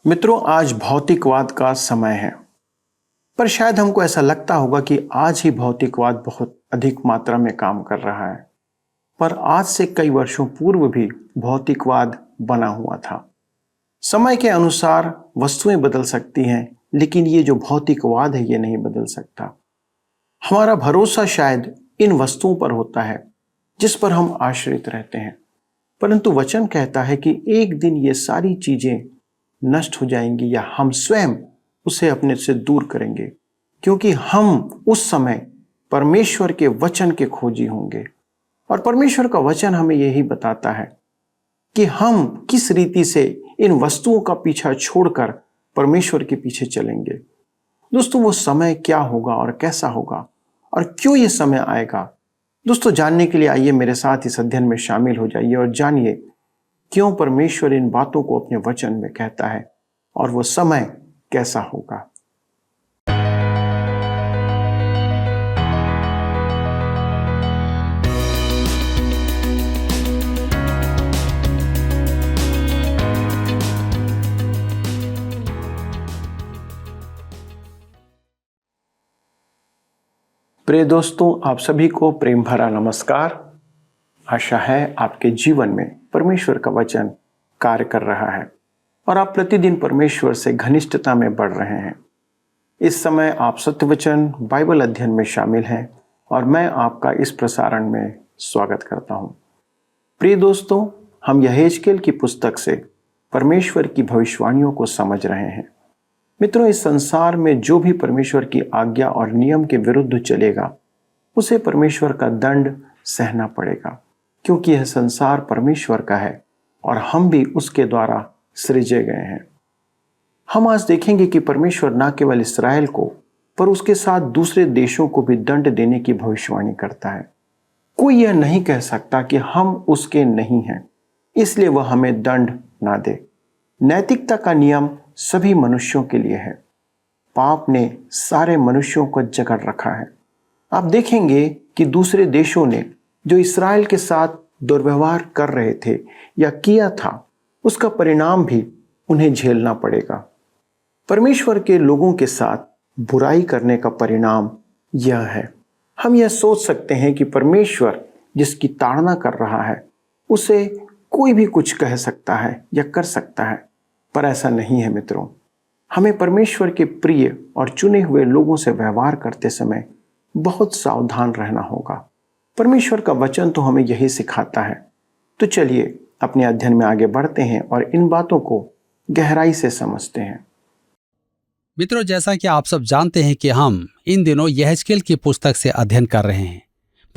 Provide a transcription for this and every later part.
मित्रों, आज भौतिकवाद का समय है। पर शायद हमको ऐसा लगता होगा कि आज ही भौतिकवाद बहुत अधिक मात्रा में काम कर रहा है। पर आज से कई वर्षों पूर्व भी भौतिकवाद बना हुआ था। समय के अनुसार वस्तुएं बदल सकती हैं, लेकिन ये जो भौतिकवाद है ये नहीं बदल सकता। हमारा भरोसा शायद इन वस्तुओं पर होता है जिस पर हम आश्रित रहते हैं। परंतु वचन कहता है कि एक दिन ये सारी चीजें नष्ट हो जाएंगी या हम स्वयं उसे अपने से दूर करेंगे, क्योंकि हम उस समय परमेश्वर के वचन के खोजी होंगे। और परमेश्वर का वचन हमें यही बताता है कि हम किस रीति से इन वस्तुओं का पीछा छोड़कर परमेश्वर के पीछे चलेंगे। दोस्तों, वो समय क्या होगा और कैसा होगा और क्यों ये समय आएगा, दोस्तों जानने के लिए आइए मेरे साथ इस अध्ययन में शामिल हो जाइए और जानिए क्यों परमेश्वर इन बातों को अपने वचन में कहता है और वो समय कैसा होगा। प्रिय दोस्तों, आप सभी को प्रेम भरा नमस्कार। आशा है आपके जीवन में परमेश्वर का वचन कार्य कर रहा है और आप प्रतिदिन परमेश्वर से घनिष्ठता में बढ़ रहे हैं। इस समय आप सत्य वचन बाइबल अध्ययन में शामिल हैं और मैं आपका इस प्रसारण में स्वागत करता हूं। प्रिय दोस्तों, हम यहेजकेल की पुस्तक से परमेश्वर की भविष्यवाणियों को समझ रहे हैं। मित्रों, इस संसार में जो भी परमेश्वर की आज्ञा और नियम के विरुद्ध चलेगा उसे परमेश्वर का दंड सहना पड़ेगा, क्योंकि यह संसार परमेश्वर का है और हम भी उसके द्वारा सृजे गए हैं। हम आज देखेंगे कि परमेश्वर न केवल इस्राएल को पर उसके साथ दूसरे देशों को भी दंड देने की भविष्यवाणी करता है। कोई यह नहीं कह सकता कि हम उसके नहीं हैं, इसलिए वह हमें दंड ना दे। नैतिकता का नियम सभी मनुष्यों के लिए है। पाप ने सारे मनुष्यों को जकड़ रखा है। आप देखेंगे कि दूसरे देशों ने जो इस्राएल के साथ दुर्व्यवहार कर रहे थे या किया था, उसका परिणाम भी उन्हें झेलना पड़ेगा। परमेश्वर के लोगों के साथ बुराई करने का परिणाम यह है। हम यह सोच सकते हैं कि परमेश्वर जिसकी ताड़ना कर रहा है उसे कोई भी कुछ कह सकता है या कर सकता है, पर ऐसा नहीं है। मित्रों, हमें परमेश्वर के प्रिय और चुने हुए लोगों से व्यवहार करते समय बहुत सावधान रहना होगा। परमेश्वर का वचन तो हमें यही सिखाता है। तो चलिए अपने अध्ययन में आगे बढ़ते हैं और इन बातों को गहराई से समझते हैं। मित्रों, जैसा कि आप सब जानते हैं कि हम इन दिनों यहेजकेल की पुस्तक से अध्ययन कर रहे हैं।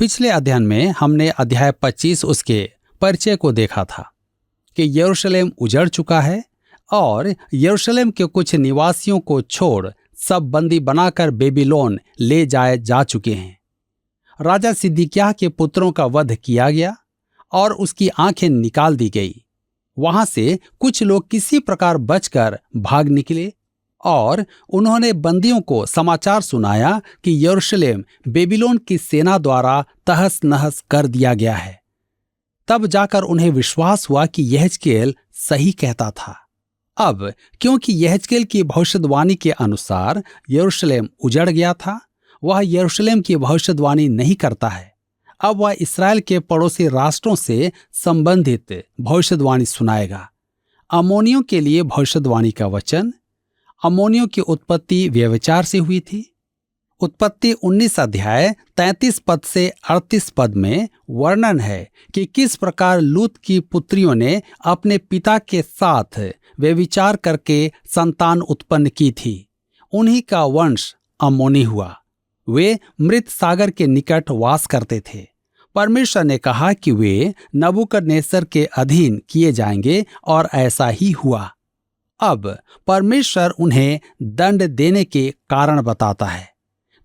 पिछले अध्ययन में हमने अध्याय 25 उसके परिचय को देखा था कि यरूशलेम उजड़ चुका है और यरूशलेम के कुछ निवासियों को छोड़ सब बंदी बनाकर बेबीलोन ले जाए जा चुके हैं। राजा सिदकिय्याह के पुत्रों का वध किया गया और उसकी आंखें निकाल दी गई। वहां से कुछ लोग किसी प्रकार बचकर भाग निकले और उन्होंने बंदियों को समाचार सुनाया कि यरूशलेम बेबीलोन की सेना द्वारा तहस नहस कर दिया गया है। तब जाकर उन्हें विश्वास हुआ कि यहेजकेल सही कहता था। अब क्योंकि यहेजकेल की भविष्यवाणी के अनुसार यरूशलेम उजड़ गया था, वह यरूशलेम की भविष्यवाणी नहीं करता है। अब वह इस्राएल के पड़ोसी राष्ट्रों से संबंधित भविष्यवाणी सुनाएगा। अम्मोनियों के लिए भविष्यवाणी का वचन। अम्मोनियों की उत्पत्ति व्यभिचार से हुई थी। उत्पत्ति 19 अध्याय 33 पद से 38 पद में वर्णन है कि किस प्रकार लूत की पुत्रियों ने अपने पिता के साथ व्यभिचार करके संतान उत्पन्न की थी। उन्हीं का वंश अम्मोनी हुआ। वे मृत सागर के निकट वास करते थे। परमेश्वर ने कहा कि वे नबूकदनेस्सर के अधीन किए जाएंगे और ऐसा ही हुआ। अब परमेश्वर उन्हें दंड देने के कारण बताता है।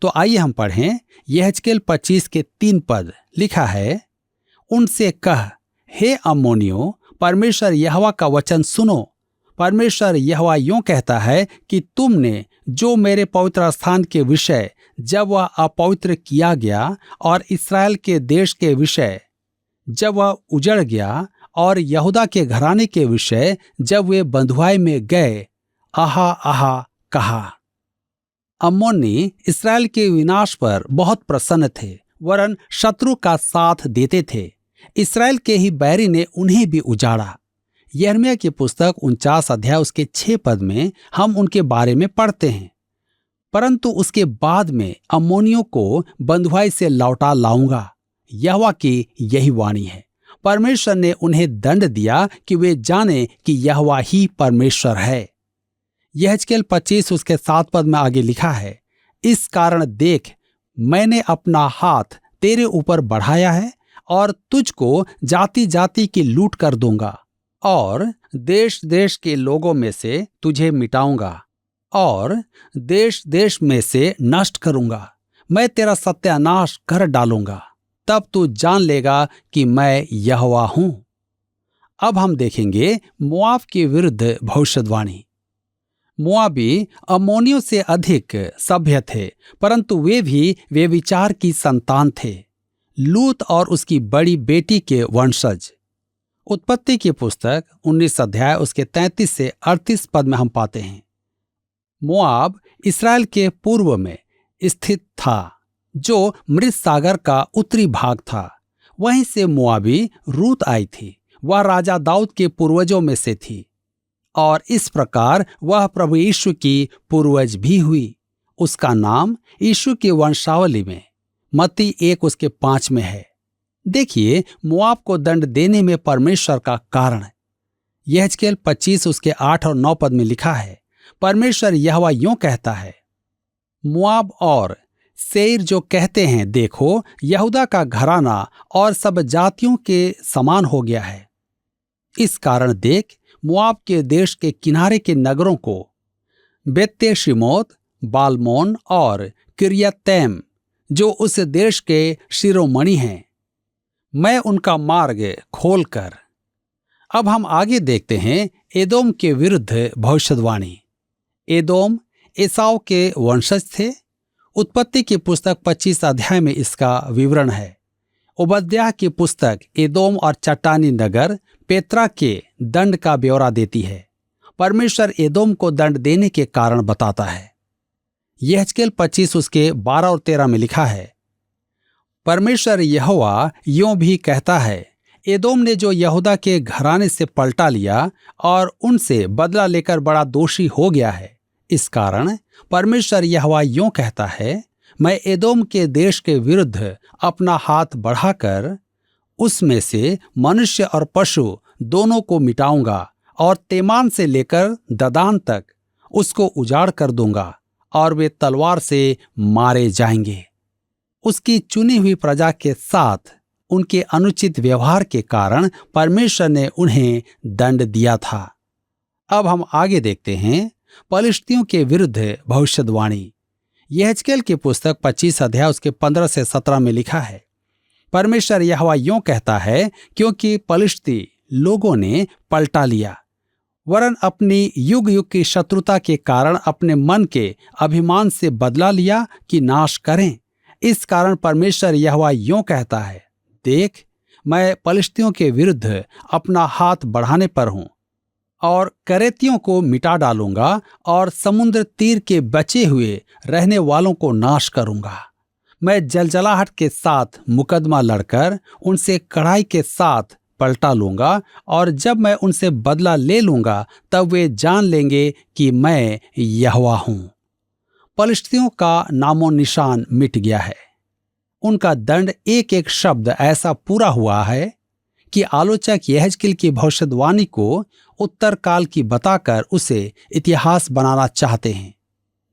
तो आइए हम पढ़ें यहेजकेल 25 के 3 पद। लिखा है, उनसे कह, हे अम्मोनियों, परमेश्वर यहोवा का वचन सुनो। परमेश्वर यहोवा यूं कहता है कि तुमने जो मेरे पवित्र स्थान के विषय जब वह अपवित्र किया गया और इस्राएल के देश के विषय जब वह उजड़ गया और यहूदा के घराने के विषय जब वे बंधुआई में गए आहा आहा कहा। अम्मोनी इसराइल के विनाश पर बहुत प्रसन्न थे, वरन शत्रु का साथ देते थे। इसराइल के ही बैरी ने उन्हें भी उजाड़ा। यिर्मयाह की पुस्तक 49 अध्याय उसके 6 पद में हम उनके बारे में पढ़ते हैं। परंतु उसके बाद में अम्मोनियों को बंधुआई से लौटा लाऊंगा, यहोवा की यही वाणी है। परमेश्वर ने उन्हें दंड दिया कि वे जाने कि यहोवा ही परमेश्वर है। यहेजकेल 25 उसके 7 पद में आगे लिखा है, इस कारण देख, मैंने अपना हाथ तेरे ऊपर बढ़ाया है और तुझको जाति जाति की लूट कर दूंगा और देश देश के लोगों में से तुझे मिटाऊंगा और देश देश में से नष्ट करूंगा। मैं तेरा सत्यानाश कर डालूंगा, तब तू जान लेगा कि मैं यहोवा हूं। अब हम देखेंगे मोआब के विरुद्ध भविष्यवाणी। मोआबी अम्मोनियों से अधिक सभ्य थे, परंतु वे भी व्यभिचार की संतान थे, लूत और उसकी बड़ी बेटी के वंशज। उत्पत्ति की पुस्तक 19 अध्याय उसके 33 से 38 पद में हम पाते हैं, मोआब इसराइल के पूर्व में स्थित था, जो मृत सागर का उत्तरी भाग था। वहीं से मोआबी रूत आई थी। वह राजा दाऊद के पूर्वजों में से थी और इस प्रकार वह प्रभु यीशु की पूर्वज भी हुई। उसका नाम यीशु की वंशावली में मत्ती 1 उसके 5 में है। देखिए मोआब को दंड देने में परमेश्वर का कारण। यहेजकेल 25 उसके 8 और 9 पद में लिखा है, परमेश्वर यहोवा यूं कहता है, मोआब और सेईर जो कहते हैं, देखो यहूदा का घराना और सब जातियों के समान हो गया है। इस कारण देख, मोआब के देश के किनारे के नगरों को बेत्यशिमोत, बालमोन और किर्यतैम, जो उस देश के शिरोमणि हैं, मैं उनका मार्ग खोलकर। अब हम आगे देखते हैं एदोम के विरुद्ध भविष्यवाणी। एदोम एसाव के वंशज थे। उत्पत्ति की पुस्तक 25 अध्याय में इसका विवरण है। ओबद्याह की पुस्तक एदोम और चट्टानी नगर पेत्रा के दंड का ब्यौरा देती है। परमेश्वर एदोम को दंड देने के कारण बताता है। यहेजकेल 25 उसके 12 और 13 में लिखा है, परमेश्वर यहोवा यों भी कहता है, एदोम ने जो यहूदा के घराने से पलटा लिया और उनसे बदला लेकर बड़ा दोषी हो गया है। इस कारण परमेश्वर यहोवा यों कहता है, मैं एदोम के देश के विरुद्ध अपना हाथ बढ़ाकर उसमें से मनुष्य और पशु दोनों को मिटाऊंगा और तेमान से लेकर ददान तक उसको उजाड़ कर दूंगा और वे तलवार से मारे जाएंगे। उसकी चुनी हुई प्रजा के साथ उनके अनुचित व्यवहार के कारण परमेश्वर ने उन्हें दंड दिया था। अब हम आगे देखते हैं पलिश्तियों के विरुद्ध भविष्यवाणी। यहेजकेल की पुस्तक 25 अध्याय उसके 15 से 17 में लिखा है, परमेश्वर यहोवा यों कहता है, क्योंकि पलिश्ती लोगों ने पलटा लिया, वरन अपनी युग युग की शत्रुता के कारण अपने मन के अभिमान से बदला लिया कि नाश करें। इस कारण परमेश्वर यहोवा यों कहता है, देख, मैं पलिश्तियों के विरुद्ध अपना हाथ बढ़ाने पर हूं और करेतियों को मिटा डालूंगा और समुद्र तीर के बचे हुए रहने वालों को नाश करूंगा। मैं जलजलाहट के साथ मुकदमा लड़कर उनसे कड़ाई के साथ पलटा लूंगा और जब मैं उनसे बदला ले लूंगा तब वे जान लेंगे कि मैं यहोवा हूं। पलिश्तियों का नामो निशान मिट गया है। उनका दंड एक एक शब्द ऐसा पूरा हुआ है कि आलोचक यहेजकेल की भविष्यवाणी को उत्तर काल की बताकर उसे इतिहास बनाना चाहते हैं।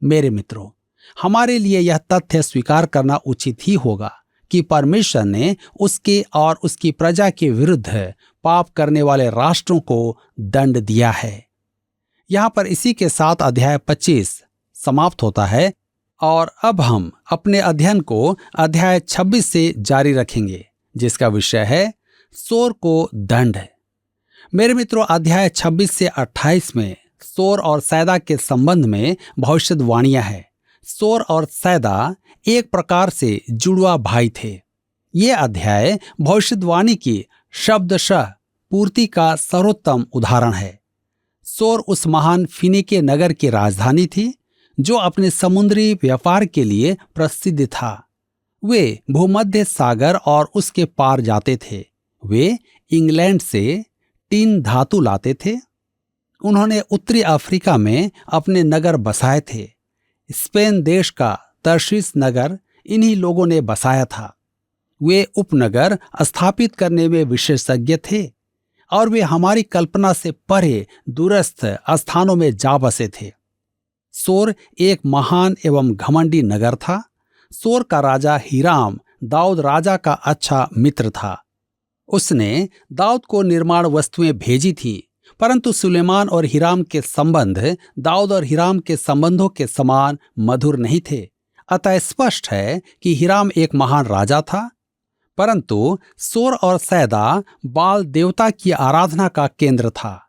मेरे मित्रों, हमारे लिए यह तथ्य स्वीकार करना उचित ही होगा कि परमेश्वर ने उसके और उसकी प्रजा के विरुद्ध पाप करने वाले राष्ट्रों को दंड दिया है। यहां पर इसी के साथ अध्याय 25 समाप्त होता है और अब हम अपने अध्ययन को अध्याय 26 से जारी रखेंगे, जिसका विषय है सोर को दंड। मेरे मित्रों, अध्याय 26 से 28 में सोर और सैदा के संबंध में भविष्यवाणियां हैं। सोर और सैदा एक प्रकार से जुड़वा भाई थे। ये अध्याय भविष्यवाणी की शब्दशः पूर्ति का सर्वोत्तम उदाहरण है। सोर उस महान फिनीके नगर की राजधानी थी जो अपने समुद्री व्यापार के लिए प्रसिद्ध था। वे भूमध्य सागर और उसके पार जाते थे। वे इंग्लैंड से टीन धातु लाते थे। उन्होंने उत्तरी अफ्रीका में अपने नगर बसाए थे। स्पेन देश का तर्शीश नगर इन्हीं लोगों ने बसाया था। वे उपनगर स्थापित करने में विशेषज्ञ थे और वे हमारी कल्पना से परे दूरस्थ स्थानों में जा बसे थे। सोर एक महान एवं घमंडी नगर था। सोर का राजा हीराम दाऊद राजा का अच्छा मित्र था। उसने दाऊद को निर्माण वस्तुएं भेजी थी, परंतु सुलेमान और हीराम के संबंध दाऊद और हीराम के संबंधों के समान मधुर नहीं थे। अतः स्पष्ट है कि हीराम एक महान राजा था, परंतु सोर और सैदा बाल देवता की आराधना का केंद्र था।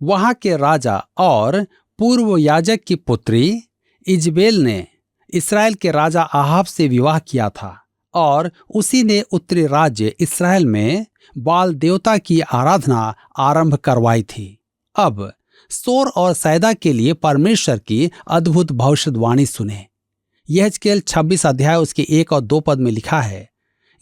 वहां के राजा और पूर्व याजक की पुत्री इजबेल ने इस्राएल के राजा आहाब से विवाह किया था और उसी ने उत्तरी राज्य इस्राएल में बाल देवता की आराधना आरंभ करवाई थी। अब सोर और सैदा के लिए परमेश्वर की अद्भुत भविष्यवाणी सुने। यहेजकेल 26 अध्याय उसके 1 और 2 पद में लिखा है,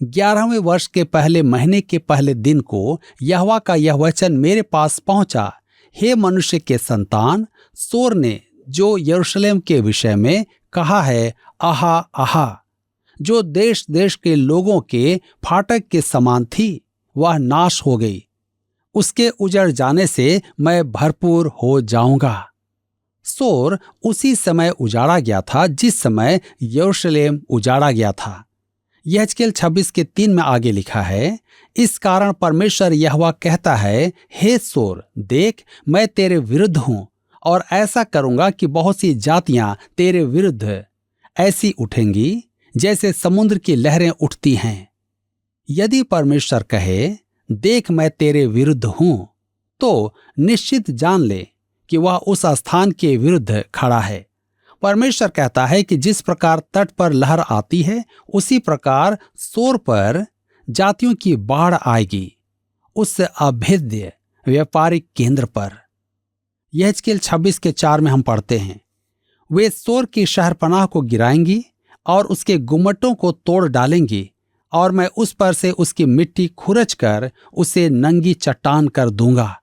11वें वर्ष के पहले महीने के पहले दिन को यहोवा का यह वचन मेरे पास पहुंचा, हे मनुष्य के संतान, सोर ने जो यरूशलेम के विषय में कहा है, आहा आहा, जो देश देश के लोगों के फाटक के समान थी, वह नाश हो गई। उसके उजड़ जाने से मैं भरपूर हो जाऊंगा। सोर उसी समय उजाड़ा गया था जिस समय यरूशलेम उजाड़ा गया था। यहेजकेल 26 के 3 में आगे लिखा है, इस कारण परमेश्वर यहोवा कहता है, हे सोर, देख मैं तेरे विरुद्ध हूं और ऐसा करूंगा कि बहुत सी जातियां तेरे विरुद्ध ऐसी उठेंगी जैसे समुद्र की लहरें उठती हैं। यदि परमेश्वर कहे, देख मैं तेरे विरुद्ध हूं, तो निश्चित जान ले कि वह उस स्थान के विरुद्ध खड़ा है। परमेश्वर कहता है कि जिस प्रकार तट पर लहर आती है, उसी प्रकार सोर पर जातियों की बाढ़ आएगी, उस अभेद्य व्यापारिक केंद्र पर। यहेजकेल 26 के 4 में हम पढ़ते हैं, वे सोर की शहरपनाह को गिराएंगी और उसके गुम्मटों को तोड़ डालेंगी और मैं उस पर से उसकी मिट्टी खुरच कर उसे नंगी चट्टान कर दूंगा।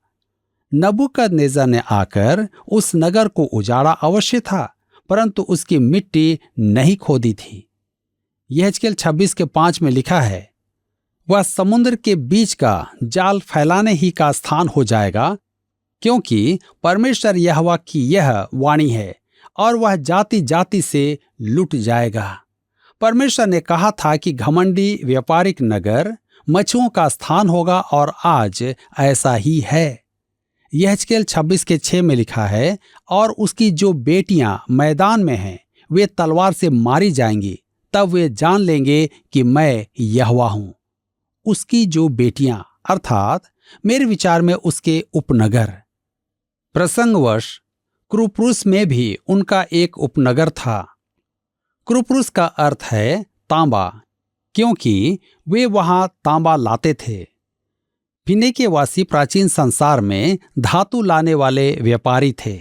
नबूकदनेस्सर ने आकर उस नगर को उजाड़ा अवश्य था, परंतु उसकी मिट्टी नहीं खोदी थी। यहेजकेल 26 के 5 में लिखा है, वह समुद्र के बीच का जाल फैलाने ही का स्थान हो जाएगा, क्योंकि परमेश्वर यहोवा की यह वाणी है, और वह जाति जाति से लुट जाएगा। परमेश्वर ने कहा था कि घमंडी व्यापारिक नगर मछुओं का स्थान होगा, और आज ऐसा ही है। यहेजकेल 26 के 6 में लिखा है, और उसकी जो बेटियां मैदान में हैं वे तलवार से मारी जाएंगी, तब वे जान लेंगे कि मैं यहोवा हूं। उसकी जो बेटियां अर्थात मेरे विचार में उसके उपनगर। प्रसंगवश क्रुप्रुस में भी उनका एक उपनगर था। क्रुप्रुस का अर्थ है तांबा, क्योंकि वे वहां तांबा लाते थे। फिनीके वासी प्राचीन संसार में धातु लाने वाले व्यापारी थे।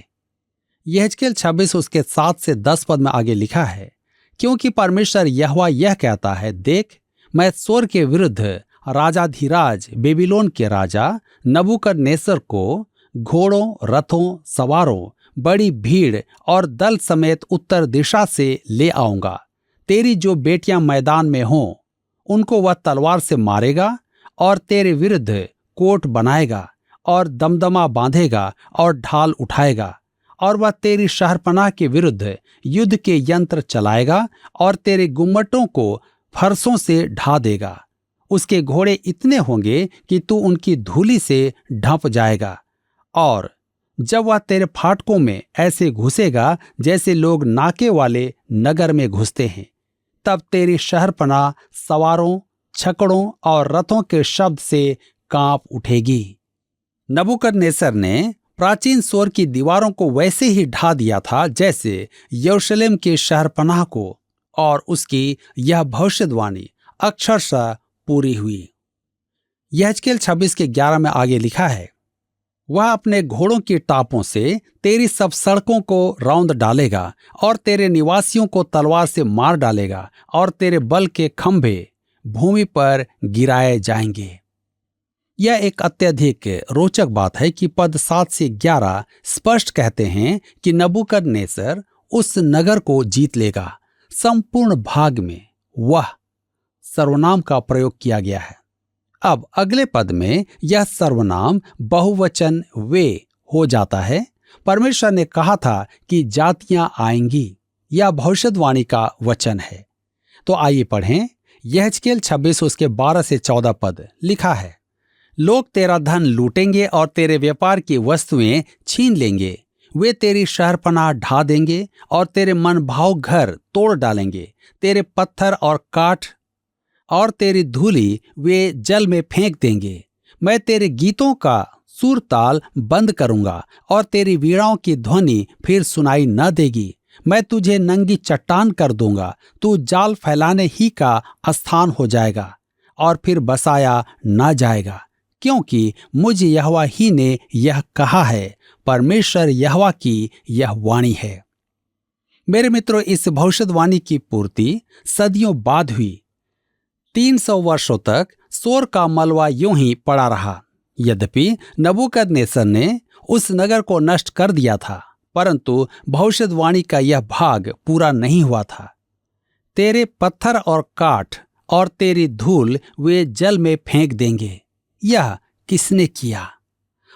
यहेजकेल 26 उसके 7 से 10 पद में आगे लिखा है, क्योंकि परमेश्वर यहोवा यह कहता है, देख मैं सोर के विरुद्ध राजाधिराज बेबीलोन के राजा नबूकदनेस्सर को घोड़ों, रथों, सवारों, बड़ी भीड़ और दल समेत उत्तर दिशा से ले आऊंगा। तेरी जो बेटियां मैदान में हों उनको वह तलवार से मारेगा और तेरे विरुद्ध कोट बनाएगा और दमदमा बांधेगा और ढाल उठाएगा, और वह तेरी शहरपनाह के विरुद्ध युद्ध के यंत्र चलाएगा और तेरे गुम्मटों को फरसों से ढा देगा। उसके घोड़े इतने होंगे कि तू उनकी धूली से ढंप जाएगा, और जब वह तेरे फाटकों में ऐसे घुसेगा जैसे लोग नाके वाले नगर में घुसते हैं, तब तेरी शहरपनाह सवारों, छकड़ों और रथों के शब्द से कांप उठेगी। नबूकदनेस्सर ने प्राचीन सोर की दीवारों को वैसे ही ढा दिया था जैसे यरूशलेम के शहरपनाह को, और उसकी यह भविष्यवाणी अक्षरशः पूरी हुई। यहेजकेल 26 के 11 में आगे लिखा है, वह अपने घोड़ों की टापों से तेरी सब सड़कों को रौंद डालेगा और तेरे निवासियों को तलवार से मार डालेगा और तेरे बल के खंभे भूमि पर गिराए जाएंगे। यह एक अत्यधिक रोचक बात है कि पद 7 से 11 स्पष्ट कहते हैं कि नबूकदनेस्सर उस नगर को जीत लेगा। संपूर्ण भाग में वह सर्वनाम का प्रयोग किया गया है। अब अगले पद में यह सर्वनाम बहुवचन वे हो जाता है। परमेश्वर ने कहा था कि जातियां आएंगी, यह भविष्यवाणी का वचन है। तो आइए पढ़ें यहेजकेल 26 उसके 12 से 14 पद। लिखा है, लोग तेरा धन लूटेंगे और तेरे व्यापार की वस्तुएं छीन लेंगे। वे तेरी शहरपनाह ढा देंगे और तेरे मन भाव घर तोड़ डालेंगे। तेरे पत्थर और काठ और तेरी धूली वे जल में फेंक देंगे। मैं तेरे गीतों का सुर ताल बंद करूंगा और तेरी वीणाओं की ध्वनि फिर सुनाई न देगी। मैं तुझे नंगी चट्टान कर दूंगा, तू जाल फैलाने ही का स्थान हो जाएगा और फिर बसाया न जाएगा, क्योंकि मुझ यहोवा ही ने यह कहा है। परमेश्वर यहोवा की यह वाणी है। मेरे मित्रों, इस भविष्यवाणी की पूर्ति सदियों बाद हुई। 300 वर्षों तक सोर का मलबा यूं ही पड़ा रहा। यद्यपि नबूकदनेस्सर ने उस नगर को नष्ट कर दिया था, परंतु भविष्यवाणी का यह भाग पूरा नहीं हुआ था। तेरे पत्थर और काठ और तेरी धूल वे जल में फेंक देंगे। यह किसने किया?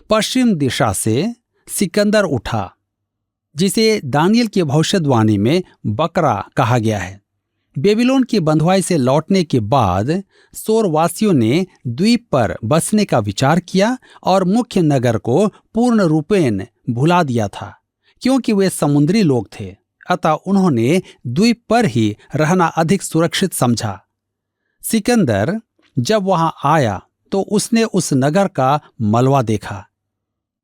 पश्चिम दिशा से सिकंदर उठा, जिसे दानियल की भविष्यवाणी में बकरा कहा गया है। बेबीलोन की बंधुआई से लौटने के बाद सोरवासियों ने द्वीप पर बसने का विचार किया और मुख्य नगर को पूर्ण रूपेण भुला दिया था, क्योंकि वे समुद्री लोग थे। अतः उन्होंने द्वीप पर ही रहना अधिक सुरक्षित समझा। सिकंदर जब वहां आया तो उसने उस नगर का मलबा देखा।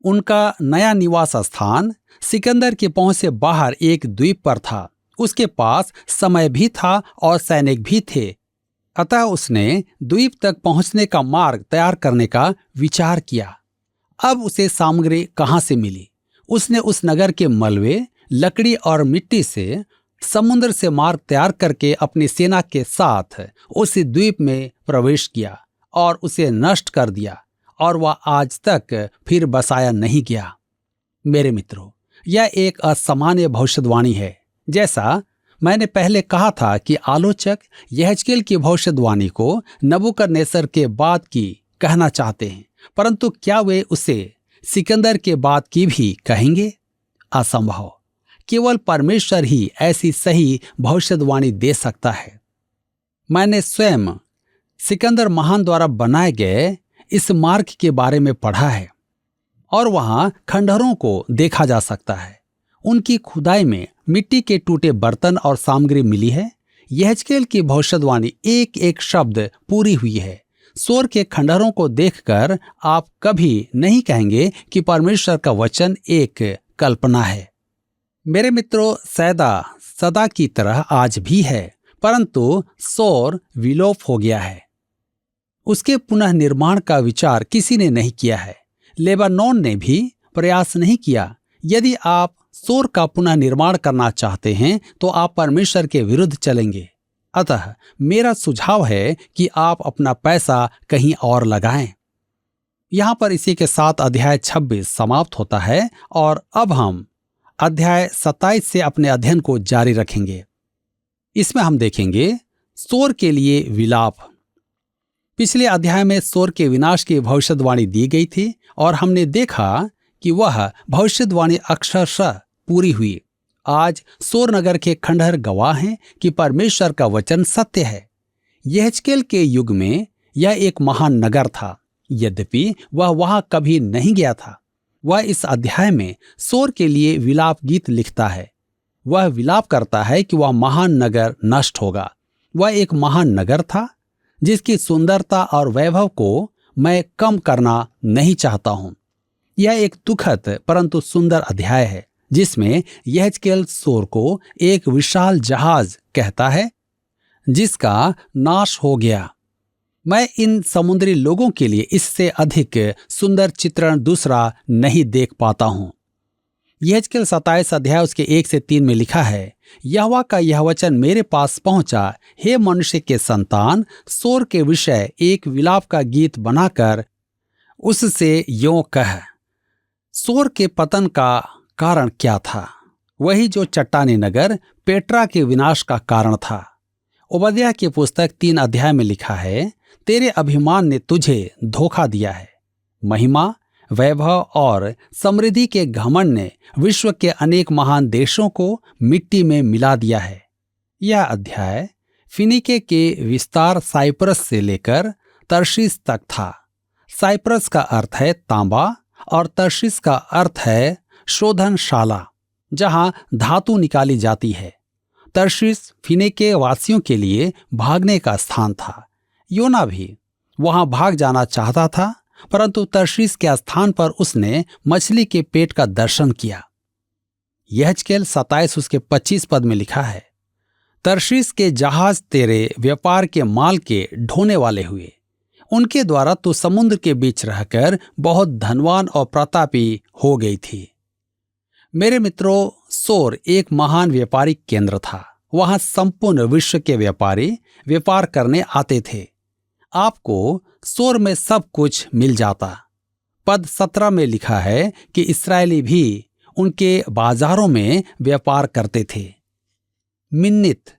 उनका नया निवास स्थान सिकंदर की पहुंच से बाहर एक द्वीप पर था। उसके पास समय भी था और सैनिक भी थे। अतः उसने द्वीप तक पहुंचने का मार्ग तैयार करने का विचार किया। अब उसे सामग्री कहां से मिली? उसने उस नगर के मलबे, लकड़ी और मिट्टी से समुद्र से मार्ग तैयार करके अपनी सेना के साथ उस द्वीप में प्रवेश किया और उसे नष्ट कर दिया, और वह आज तक फिर बसाया नहीं गया। मेरे मित्रों, यह एक असामान्य भविष्यवाणी है। जैसा मैंने पहले कहा था कि आलोचक यहेजकेल की भविष्यवाणी को नबूकदनेस्सर के बाद की कहना चाहते हैं, परंतु क्या वे उसे सिकंदर के बाद की भी कहेंगे? असंभव। केवल परमेश्वर ही ऐसी सही भविष्यवाणी दे सकता है। मैंने स्वयं सिकंदर महान द्वारा बनाए गए इस मार्ग के बारे में पढ़ा है और वहां खंडहरों को देखा जा सकता है। उनकी खुदाई में मिट्टी के टूटे बर्तन और सामग्री मिली है। यहेजकेल की भविष्यवाणी एक एक शब्द पूरी हुई है। सोर के खंडहरों को देखकर आप कभी नहीं कहेंगे कि परमेश्वर का वचन एक कल्पना है। मेरे मित्रों, सैदा सदा की तरह आज भी है, परंतु सोर विलोप हो गया है। उसके पुनः निर्माण का विचार किसी ने नहीं किया है। लेबानोन ने भी प्रयास नहीं किया। यदि आप सोर का पुनः निर्माण करना चाहते हैं तो आप परमेश्वर के विरुद्ध चलेंगे। अतः मेरा सुझाव है कि आप अपना पैसा कहीं और लगाएं। यहां पर इसी के साथ अध्याय 26 समाप्त होता है और अब हम अध्याय 27 से अपने अध्ययन को जारी रखेंगे। इसमें हम देखेंगे सोर के लिए विलाप। पिछले अध्याय में सोर के विनाश की भविष्यवाणी दी गई थी और हमने देखा कि वह भविष्यवाणी अक्षरशः पूरी हुई। आज सोर नगर के खंडहर गवाह हैं कि परमेश्वर का वचन सत्य है। यहेजकेल के युग में यह एक महान नगर था, यद्यपि वह वहां कभी नहीं गया था। वह इस अध्याय में सोर के लिए विलाप गीत लिखता है। वह विलाप करता है कि वह महान नगर नष्ट होगा। वह एक महान नगर था जिसकी सुंदरता और वैभव को मैं कम करना नहीं चाहता हूं। यह एक दुखद परंतु सुंदर अध्याय है जिसमें यहेजकेल सोर को एक विशाल जहाज कहता है जिसका नाश हो गया। मैं इन समुद्री लोगों के लिए इससे अधिक सुंदर चित्रण दूसरा नहीं देख पाता हूं। यहेजकेल 27 अध्याय उसके 1 से 3 में लिखा है, यहोवा का यह वचन मेरे पास पहुंचा, हे मनुष्य के संतान, सोर के विषय एक विलाप का गीत बनाकर उससे यों कह। सोर के पतन का कारण क्या था? वही जो चट्टानी नगर पेट्रा के विनाश का कारण था। ओबद्याह की पुस्तक 3 अध्याय में लिखा है, तेरे अभिमान ने तुझे धोखा दिया है। महिमा, वैभव और समृद्धि के घमंड ने विश्व के अनेक महान देशों को मिट्टी में मिला दिया है। यह अध्याय फिनीके के विस्तार साइप्रस से लेकर तर्शीस तक था। साइप्रस का अर्थ है तांबा और तर्शीस का अर्थ है शोधनशाला, जहां धातु निकाली जाती है। तर्शीस फिनीके वासियों के लिए भागने का स्थान था। योना भी वहां भाग जाना चाहता था, परंतु तर्शीस के स्थान पर उसने मछली के पेट का दर्शन किया। यहेजकेल 27 उसके 25 पद में लिखा है, तर्शीस के जहाज तेरे व्यापार के माल के ढोने वाले हुए। उनके द्वारा तो समुद्र के बीच रहकर बहुत धनवान और प्रतापी हो गई थी। मेरे मित्रों, सोर एक महान व्यापारिक केंद्र था। वहां संपूर्ण विश्व के व्यापारी व्यापार करने आते थे। आपको सोर में सब कुछ मिल जाता। पद 17 में लिखा है कि इस्राएली भी उनके बाजारों में व्यापार करते थे। मिन्नित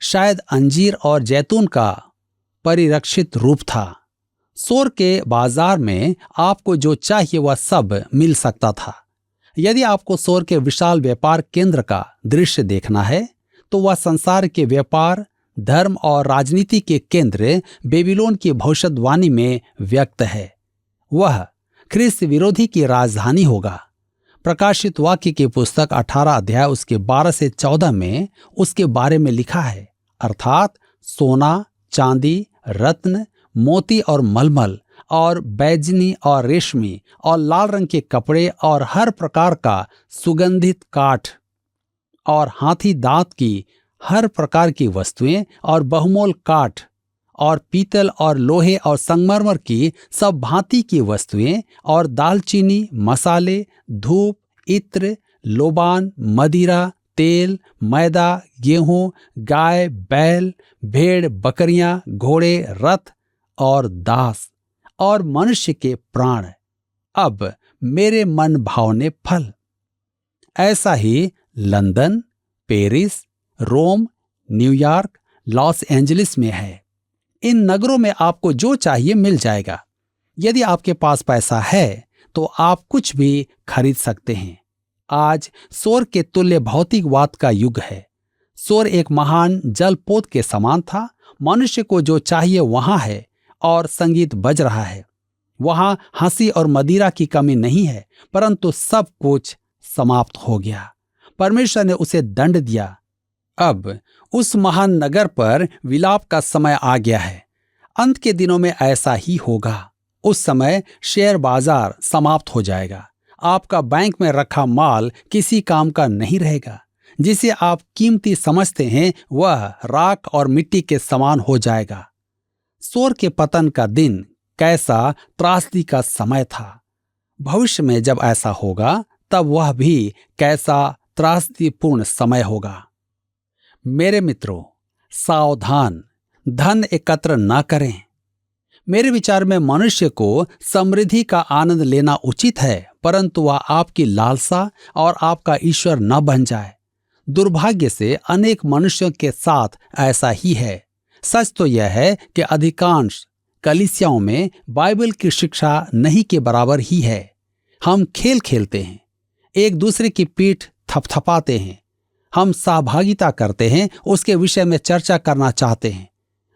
शायद अंजीर और जैतून का परिरक्षित रूप था। सोर के बाजार में आपको जो चाहिए वह सब मिल सकता था। यदि आपको सोर के विशाल व्यापार केंद्र का दृश्य देखना है तो वह संसार के व्यापार, धर्म और राजनीति के केंद्र बेबीलोन की भविष्यवाणी में व्यक्त है। वह ख्रिस्त विरोधी की राजधानी होगा। प्रकाशित वाक्य की पुस्तक 18 अध्याय उसके 12 से 14 में उसके बारे में लिखा है, अर्थात सोना, चांदी, रत्न, मोती और मलमल और बैजनी और रेशमी और लाल रंग के कपड़े और हर प्रकार का सुगंधित काठ और हाथी दांत की हर प्रकार की वस्तुएं और बहुमोल काठ और पीतल और लोहे और संगमरमर की सब भांति की वस्तुएं और दालचीनी, मसाले, धूप, इत्र, लोबान, मदिरा, तेल, मैदा, गेहूं, गाय, बैल, भेड़, बकरियां, घोड़े, रथ और दास और मनुष्य के प्राण अब मेरे मन भावने फल। ऐसा ही लंदन, पेरिस, रोम, न्यूयॉर्क, लॉस एंजलिस में है। इन नगरों में आपको जो चाहिए मिल जाएगा। यदि आपके पास पैसा है तो आप कुछ भी खरीद सकते हैं। आज सोर के तुल्य भौतिकवाद का युग है। सोर एक महान जलपोत के समान था। मनुष्य को जो चाहिए वहां है और संगीत बज रहा है। वहां हंसी और मदिरा की कमी नहीं है, परंतु सब कुछ समाप्त हो गया। परमेश्वर ने उसे दंड दिया। अब उस महान नगर पर विलाप का समय आ गया है। अंत के दिनों में ऐसा ही होगा। उस समय शेयर बाजार समाप्त हो जाएगा। आपका बैंक में रखा माल किसी काम का नहीं रहेगा। जिसे आप कीमती समझते हैं वह राख और मिट्टी के समान हो जाएगा। सोर के पतन का दिन कैसा त्रासदी का समय था। भविष्य में जब ऐसा होगा तब वह भी कैसा त्रासदीपूर्ण समय होगा। मेरे मित्रों, सावधान, धन एकत्र न करें। मेरे विचार में मनुष्य को समृद्धि का आनंद लेना उचित है, परंतु वह आपकी लालसा और आपका ईश्वर न बन जाए। दुर्भाग्य से अनेक मनुष्यों के साथ ऐसा ही है। सच तो यह है कि अधिकांश कलीसियाओं में बाइबल की शिक्षा नहीं के बराबर ही है। हम खेल खेलते हैं, एक दूसरे की पीठ थपथपाते हैं, हम सहभागिता करते हैं, उसके विषय में चर्चा करना चाहते हैं।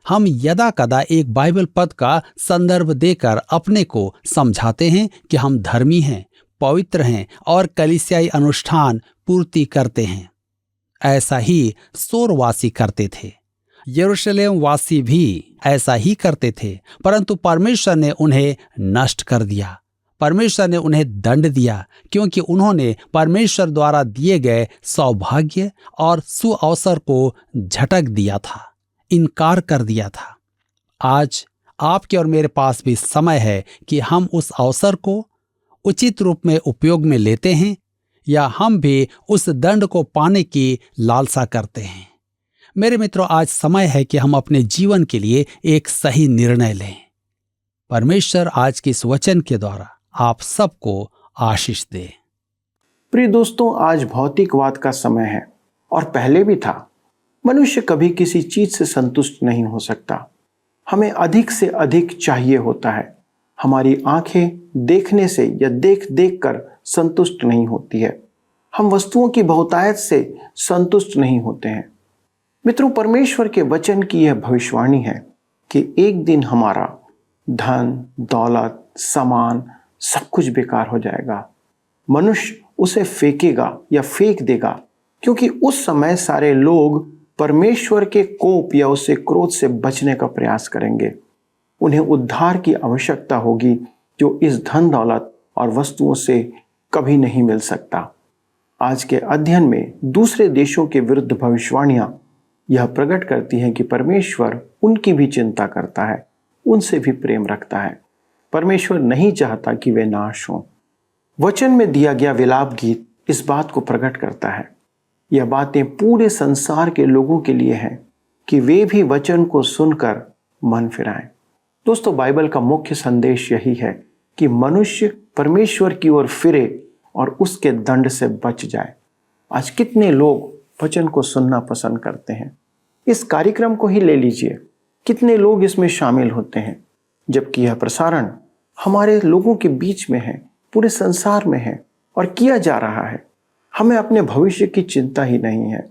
हम यदा कदा एक बाइबल पद का संदर्भ देकर अपने को समझाते हैं कि हम धर्मी हैं, पवित्र हैं और कलीसियाई अनुष्ठान पूर्ति करते हैं। ऐसा ही सोरवासी करते थे। यरूशलेम वासी भी ऐसा ही करते थे, परंतु परमेश्वर ने उन्हें नष्ट कर दिया। परमेश्वर ने उन्हें दंड दिया क्योंकि उन्होंने परमेश्वर द्वारा दिए गए सौभाग्य और सुअवसर को झटक दिया था, इनकार कर दिया था। आज आपके और मेरे पास भी समय है कि हम उस अवसर को उचित रूप में उपयोग में लेते हैं या हम भी उस दंड को पाने की लालसा करते हैं। मेरे मित्रों, आज समय है कि हम अपने जीवन के लिए एक सही निर्णय लें। परमेश्वर आज के इस वचन के द्वारा आप सबको आशीष दे। प्रिय दोस्तों, आज भौतिकवाद का समय है और पहले भी था। मनुष्य कभी किसी चीज से संतुष्ट नहीं हो सकता। हमें अधिक से अधिक चाहिए होता है। हमारी आंखें देखने से या देख देख कर संतुष्ट नहीं होती है। हम वस्तुओं की बहुतायत से संतुष्ट नहीं होते हैं। मित्रों, परमेश्वर के वचन की यह भविष्यवाणी है कि एक दिन हमारा धन, दौलत, सामान सब कुछ बेकार हो जाएगा। मनुष्य उसे फेंकेगा या फेंक देगा, क्योंकि उस समय सारे लोग परमेश्वर के कोप या उससे क्रोध से बचने का प्रयास करेंगे। उन्हें उद्धार की आवश्यकता होगी जो इस धन, दौलत और वस्तुओं से कभी नहीं मिल सकता। आज के अध्ययन में दूसरे देशों के विरुद्ध भविष्यवाणियां यह प्रकट करती हैं कि परमेश्वर उनकी भी चिंता करता है, उनसे भी प्रेम रखता है। परमेश्वर नहीं चाहता कि वे नाश हों। वचन में दिया गया विलाप गीत इस बात को प्रकट करता है। यह बातें पूरे संसार के लोगों के लिए हैं कि वे भी वचन को सुनकर मन फिराएं। दोस्तों, बाइबल का मुख्य संदेश यही है कि मनुष्य परमेश्वर की ओर फिरे और उसके दंड से बच जाए। आज कितने लोग वचन को सुनना पसंद करते हैं। इस कार्यक्रम को ही ले लीजिए, कितने लोग इसमें शामिल होते हैं, जबकि यह प्रसारण हमारे लोगों के बीच में है, पूरे संसार में है और किया जा रहा है। हमें अपने भविष्य की चिंता ही नहीं है,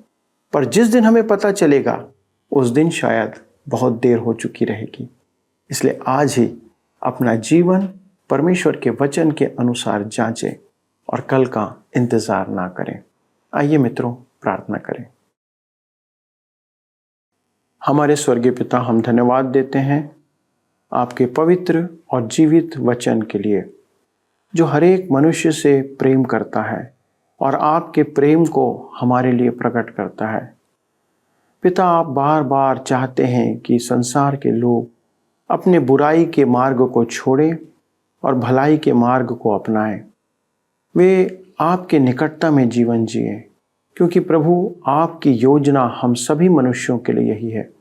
पर जिस दिन हमें पता चलेगा उस दिन शायद बहुत देर हो चुकी रहेगी। इसलिए आज ही अपना जीवन परमेश्वर के वचन के अनुसार जांचें और कल का इंतजार ना करें। आइए मित्रों, प्रार्थना करें। हमारे स्वर्गीय पिता, हम धन्यवाद देते हैं आपके पवित्र और जीवित वचन के लिए, जो हर एक मनुष्य से प्रेम करता है और आपके प्रेम को हमारे लिए प्रकट करता है। पिता, आप बार बार चाहते हैं कि संसार के लोग अपने बुराई के मार्ग को छोड़ें और भलाई के मार्ग को अपनाएं। वे आपके निकटता में जीवन जिएं, क्योंकि प्रभु, आपकी योजना हम सभी मनुष्यों के लिए यही है।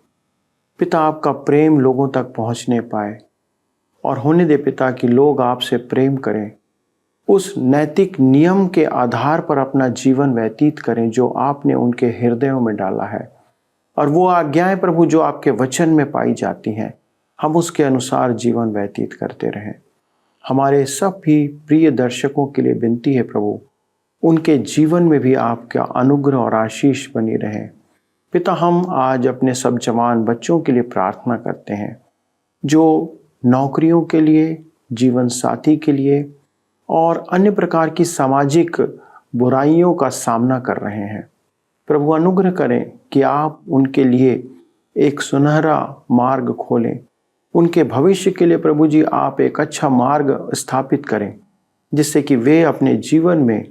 पिता, आपका प्रेम लोगों तक पहुंचने पाए और होने दे पिता कि लोग आपसे प्रेम करें, उस नैतिक नियम के आधार पर अपना जीवन व्यतीत करें जो आपने उनके हृदयों में डाला है। और वो आज्ञाएं प्रभु जो आपके वचन में पाई जाती हैं, हम उसके अनुसार जीवन व्यतीत करते रहें। हमारे सभी प्रिय दर्शकों के लिए विनती है प्रभु, उनके जीवन में भी आपका अनुग्रह और आशीष बनी रहे। पिता, हम आज अपने सब जवान बच्चों के लिए प्रार्थना करते हैं जो नौकरियों के लिए, जीवन साथी के लिए और अन्य प्रकार की सामाजिक बुराइयों का सामना कर रहे हैं। प्रभु, अनुग्रह करें कि आप उनके लिए एक सुनहरा मार्ग खोलें। उनके भविष्य के लिए प्रभु जी आप एक अच्छा मार्ग स्थापित करें, जिससे कि वे अपने जीवन में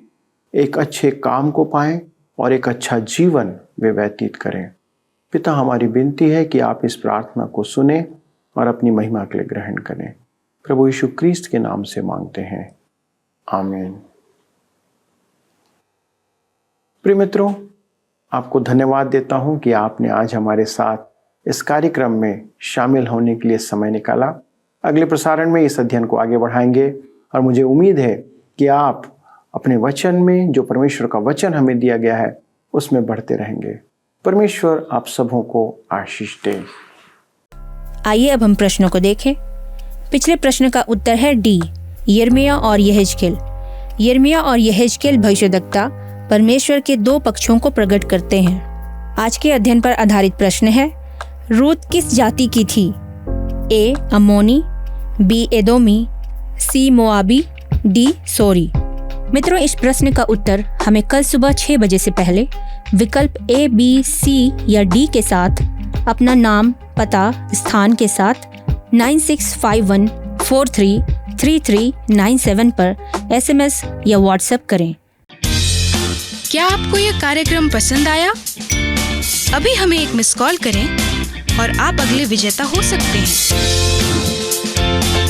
एक अच्छे काम को पाएं और एक अच्छा जीवन वे व्यतीत करें। पिता, हमारी विनती है कि आप इस प्रार्थना को सुने और अपनी महिमा के लिए ग्रहण करें। प्रभु यीशु क्रिस्त के नाम से मांगते हैं, आमीन। प्रिय मित्रों, आपको धन्यवाद देता हूं कि आपने आज हमारे साथ इस कार्यक्रम में शामिल होने के लिए समय निकाला। अगले प्रसारण में इस अध्ययन को आगे बढ़ाएंगे और मुझे उम्मीद है कि आप अपने वचन में, जो परमेश्वर का वचन हमें दिया गया है, उसमें बढ़ते रहेंगे। परमेश्वर आप सबों को आशीष दे। आइए अब हम प्रश्नों को देखें। पिछले प्रश्न का उत्तर है डी, यिर्मयाह और यहेजकेल। यिर्मयाह और यहेजकेल भविष्यद्वक्ता परमेश्वर के दो पक्षों को प्रकट करते हैं। आज के अध्ययन पर आधारित प्रश्न है, रूत किस जाति की थी? ए अम्मोनी, बी एदोमी, सी मोआबी, डी सोरी। मित्रों, इस प्रश्न का उत्तर हमें कल सुबह 6 बजे से पहले विकल्प ए, बी, सी या डी के साथ अपना नाम, पता, स्थान के साथ 9651433397 पर SMS या WhatsApp करें। क्या आपको यह कार्यक्रम पसंद आया? अभी हमें एक मिस कॉल करें और आप अगले विजेता हो सकते हैं। है।